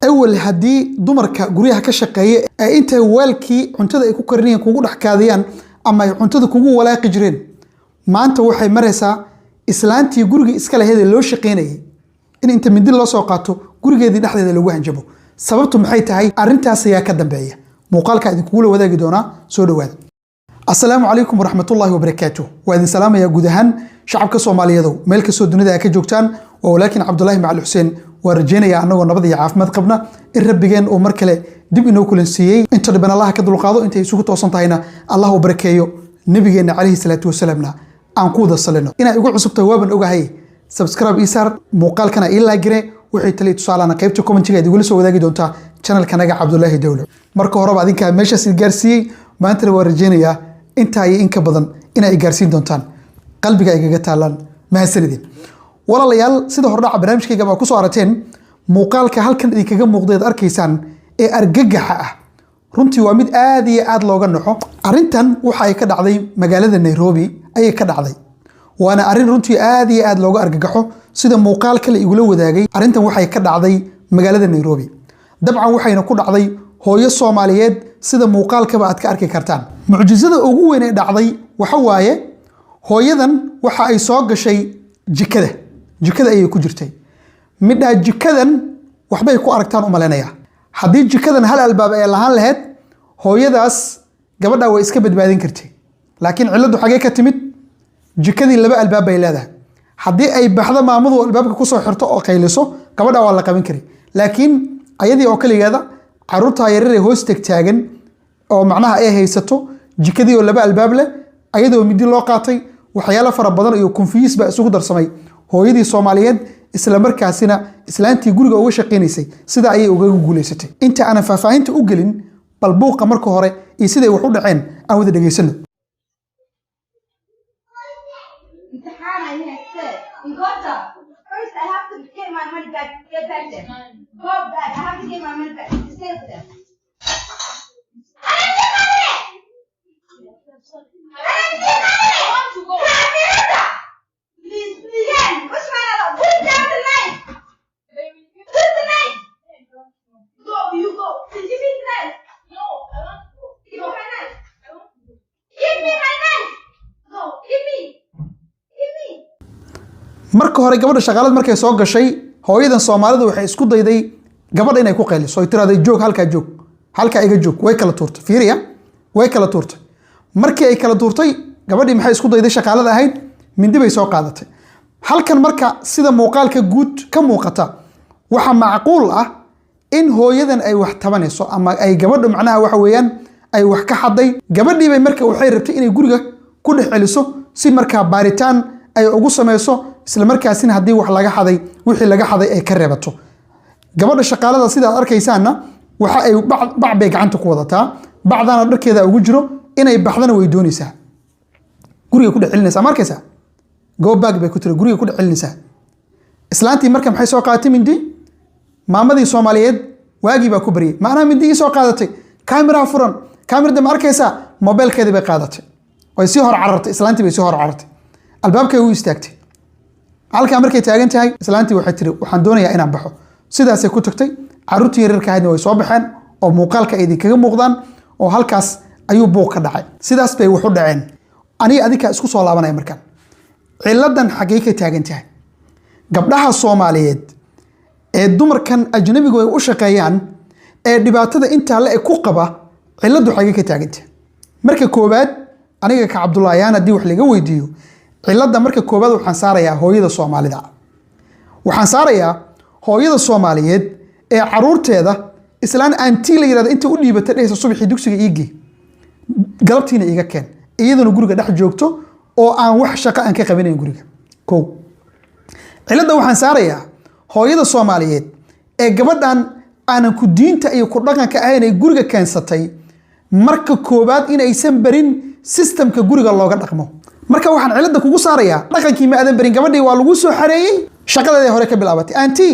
أول هدي دمرك جريها كشقية أنت والكي عنتذا يكون كرنيه كوجو دحكاديان أما عنتذا كوجو ولا يقجرين ما أنت وحي مرسا إسلانتي جرجي إسكال هذا اللي شقيني إن أنت من دل الله سوقاته جرجي دي نحن اللي وجه جبه سببته محيط هاي أرنتها سياكة دنبعية مقال كأدي كوله وذا جدونا سودو وذا. السلام عليكم ورحمة الله وبركاته وهذه سلام يا جودهان شعب كصومالي ذو ملك السود الدنيا ذاك جوكتان ولكن عبد الله مع الحسين ورجينا يا أنو نبضي عافمد قبنا الرب جين ومركله دب إنه كل سيء أنت ربنا الله كذل القاضي أنت يسوق توصل هنا الله وبركيه نبينا عليه الصلاة والسلام أنقود الصلنا إن يقول عصب توابا أوجهي سبسكرايب إيسار مقال كنا إلا جري وحي تلي تصال أنا قيبت كومنتي قاعد يقول سو ذاك دونتا channel كنا عبد الله دولة مركو هرب بعدين كان ماشي سيجارسي ما أنت ورجينا يا أنت هاي إنك بدن إنا إجارسين دونتان قلبك إيجا تعلن ما هالسردين ولا ليال سيده هرنا برنامج كي جماعة كسوارتين مقال كهل كان ذيك جم مقضية أركيسان أرجع حقه runtii waa mid aad iyo aad looga naxo arintan waxa ay ka dhacday magaalada Nairobi ay ka dhacday waana arin runtii aad iyo aad looga argagaxo sida muuqaal kale igula wadaagay arintan waxa ay ka dhacday magaalada Nairobi dabcan waxayna ku dhacday hooyo Soomaaliyeed sida muuqaalkaba aad ka arki kartaan mucjizada ugu weyn ee dhacday waxa waaye hooyadan waxa ay soo gashay jikada ay ku jirtay midda jikadan waxbay ku aragtaan u maleynaya haddii jikadan hal albaab ay lahaan lahayd hooyadaas gabadha way iska badbaadin kartay laakiin ciladu xagee ka timid jikadii laba albaab bay leedahay haddii ay baxdo maamadu albaabka ku soo xirto oo qayliso gabadha waa la qaban kari laakiin ayadii oo kaligeeda caruurta yaryar ee hoos taagan oo macnaha ay haysato jikadii oo laba albaab leh ayadoo midi loo qaatay waxyaalo fara badan iyo confuse ba isugu darsamay hooyadii Soomaaliyeed isla markaasina islaantii guriga uga shaqeynaysay sida ay uga guuleysatay inta aan faahfaahinta u gelin bal buuqa marka hore iyo sida wax u dhaceen aan wada dhageysano marka hore gabadha shaqaalad markay soo gashay hooyadan Soomaalidu waxay isku dayday gabadha inay ku qayliso ay tiraahday joog halka iga joog way kala tuurtay fiiriya way kala tuurtay markii ay kala tuurtay gabadhii maxay isku dayday shaqaalada ahayd mindi bay soo qaadatay halkan marka sida muuqaalka guud ka muuqata waxa macquul ah in hooyadan ay wax tabanayso ama ay gabadhu macnaha waxa weeyaan ay wax ka xaday gabadhii bay marka waxay rabtay inay guriga ku dhex celiso si marka baaritaan ay ugu sameeyso isla markaasina hadii wax laga xaday wixii laga xaday ay ka reebato gabadha shaqaalada sida aad arkaysaana waxa ay bacbay gacanta ku wadataa bacdana dharkeeda ugu jiro inay baxdana way doonaysaa guriga ku dhacelinaysaa markaysa go back bay ku tiri guriga ku dhacelinaysaa islaantii marka maxay soo qaadatay mindi maamadii Soomaaliyeed waagi baa ku bariyay maana mindi soo qaadatay kamera furan kamerada ma arkaysaa mobilkeeda bay qaadatay way si hor carartay islaantii bay si hor carartay albaabkay u istaagtay halka markay taagan tahay islaantii waxay tiri waxaan doonayaa inaan baxo sidaas ay ku tagtay caruurtii yararka ahaydna way soo baxeen oo muuqaalka ay kaga muuqdaan oo halkaas ayuu buuq ka dhacay sidaas bay wax u dhaceen aniga adika isku soo laabanay markan ciladan xagee ka taagan tahay gabdhaha Soomaaliyeed ee dumarkan ajnabiga ay u shaqeeyaan ee dhibaatada inta la ku qaba ciladu xagee ka taagan tahay marka koobaad aniga ka Cabdullaahi aan hadii wax laga weydiiyo cilada marka koobaad waxaan saarayaa hooyada Soomaalida waxaan saarayaa hooyada Soomaaliyeed ee caruurteeda islaan aanti la yiraahdo inta u dhiibatay dhaysa subaxii dugsiga iigi galabtiina iga keen iyaduna guriga dhex joogto oo aan wax shaqo aan ka qabanayn guriga cilada waxaan saarayaa hooyada Soomaaliyeed ee gabadhan aanan ku diinta iyo ku dhaqanka ahayn ay guriga keensatay marka koobaad in aysan barin systemka guriga looga dhaqmo marka waxaan cilada kugu saarayaa dhaqankii ma aadan barin gabadhii waa lagu soo xareeyay shaqadeedii hore ka bilaabatay anti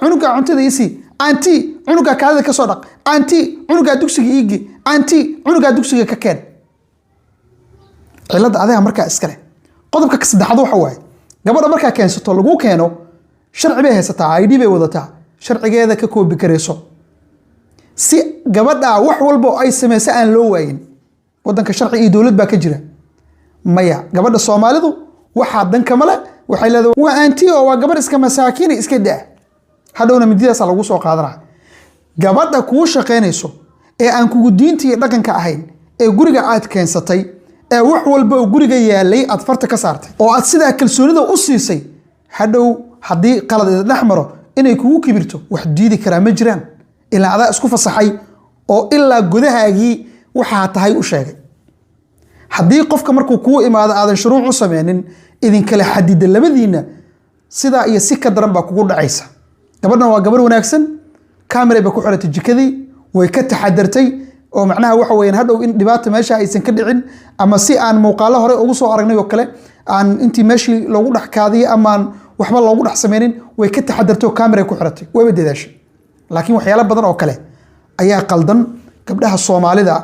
cunuga cuntadiisi anti cunuga kaadada ka soo dhaq anti cunuga dugsiga iigi anti cunuga dugsiga ka keen cilada adeega marka iskale qodobka ka saddexaad waxa waaye gabadha marka keensato lagu keeno sharci bay haysataa ID bay wadataa sharcigeeda ka koobi kareyso si gabadha wax walba ay sameeyso aan loo waayin wadanka sharci iyo dawlad baa ka jira maya gabadha Soomaalidu waxa dan kama leh waxay leedahay waa anti oo waa gabar iska masaakiin iska daa hadhowna mididaas lagu soo qaadana gabadha ku shaqeynayso ee aan kugu diinta iyo dhaqanka ahayn ee guriga aad keensatay ee wax walba oo guriga yaalay aad farta ka saartay oo aad sida kalsoonida u siisay hadhow hadii qalad dhaxmaro inay kugu kibirto wax diidi kara ma jiraan ilaa adaa isku fasaxay oo ilaa gudahaagii waxa tahay u sheegay hadii qofka markuu ku imaado aadan shuruuc u sameeynin idin kala xadid labadiina sida iyo si ka daran ba kugu dhacaysa gabadhan waa gabar wanaagsan camera ba ku xiratay jikadii way ka taxadartay oo macnaha waxa weeyaan hadhow in dhibaato meesha aysan ka dhicin ama si aan muuqaalo hore ugu soo aragnay oo kale aan intii meeshii loogu dhaxkaadiyay ama waxba loogu dhax sameeynin way ka taxadartay camera ku xiratay way badadaashay laakiin waxyaalo badan oo kale ayaa qaldan gabdhaha Soomaalida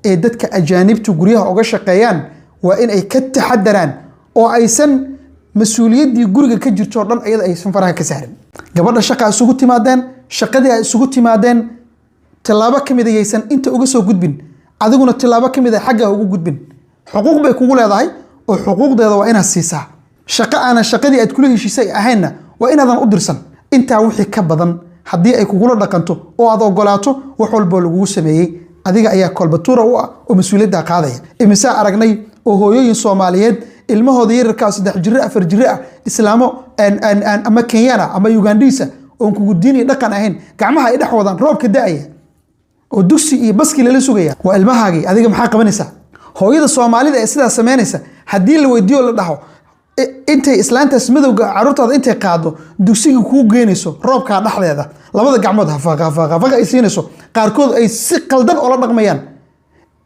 ee dadka ajaanibtu guriyaha uga shaqeeyaan waa in ay ka taxadaraan oo aysan mas'uuliyadii guriga ka jirto dhan ayada aysan faraha ka saarin gabadha shaqa isugu timaadeen shaqadii ay isugu timaadeen tilaabo kamid aysan inta uga soo gudbin adiguna tilaabo kamid ah xagga ugu gudbin xuquuq bay kugu leedahay oo xuquuqdeeda waa inaad siisaa shaqa aan shaqadii aad kula heshiisay ahayna waa inaadan u dirsan inta wixii ka badan hadii ay kugu dhaqanto oo aad ogolaato wax walba lagu sameeyay adiga ayaa kolbatuura u ah oo mas'uuliyadda qaadaya imisa aragnay oo hooyooyin Soomaaliyeed ilmahooda yarka 3 jir 4 jir ah islaamo ama Kenyana ama Ugandisa oo kugu diini dhaqan ahayn gacmaha ay dhax wadaan roobka daaya oo dugsi iyo baski la sugaya waa ilmahaagi adiga maxaa qabanaysaa hooyada Soomaalida ee sidaas sameynaysa hadii la weydiyo la dhaho intay islaantaas madowga carruurtada intay qaado dugsiga ku geenayso roobka dhaxdeeda labada gacmood hafaqa ay siinayso qaarkood ay si qaldan oo la dhaqmayaan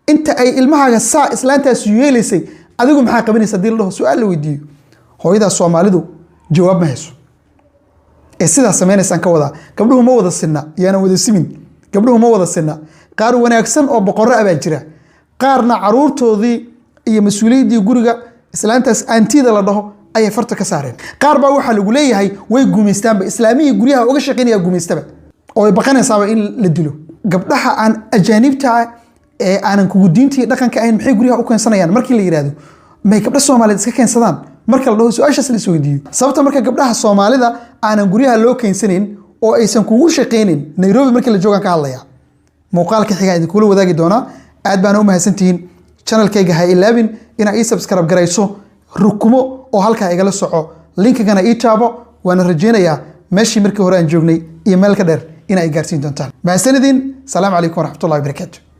inta ay ilmahaaga saa islaantaas yeelaysay adigu maxaa qabanaysaa hadii la dhaho su'aal la weydiyo hooyada Soomaalidu jawaab ma hayso ee sidaas sameynaysan ka wada gabdhuhu ma wada sinna yaana wada simin gabdhuhu ma wada sinna qaar wanaagsan oo boqorro ah baa jira qaarna caruurtoodii iyo mas'uuliyadii guriga islaantaas antida la dhaho ay farta ka saareen qaar baa waxa lagu leeyahay way guumeystaan ba islaamiga guriyaha uga shaqeynaya guumeystaba oo ay baqanaysaa in la dilo gabdhaha aan ajaanibta ee aanan kugu diintii dhaqanka ahayn maxay guriyaha u keensanayaan markii la yiraahdo may gabdha Soomaaliyeed iska keensadaan marka la dhaho su'aashaas la isweydiiyo sababta marka gabdhaha Soomaalida aanan guriyaha loo keensanin oo aysan kugu shaqeynin Nairobi markii la joogan ka hadlaya muuqaalka xiga idin kula wadaagi doona aad baan u mahadsantihiin channelkayga ha ilaabin ina ii subscribe garayso rukumo oo halka igala soco linkigana ii taabo waana rajeynayaa meeshii markii hore aan joognay iyo meel ka dheer ina ay gaarsiin doontaan mahadsanidin salaamu calaykum waraxmatullaahi wabarakaatuh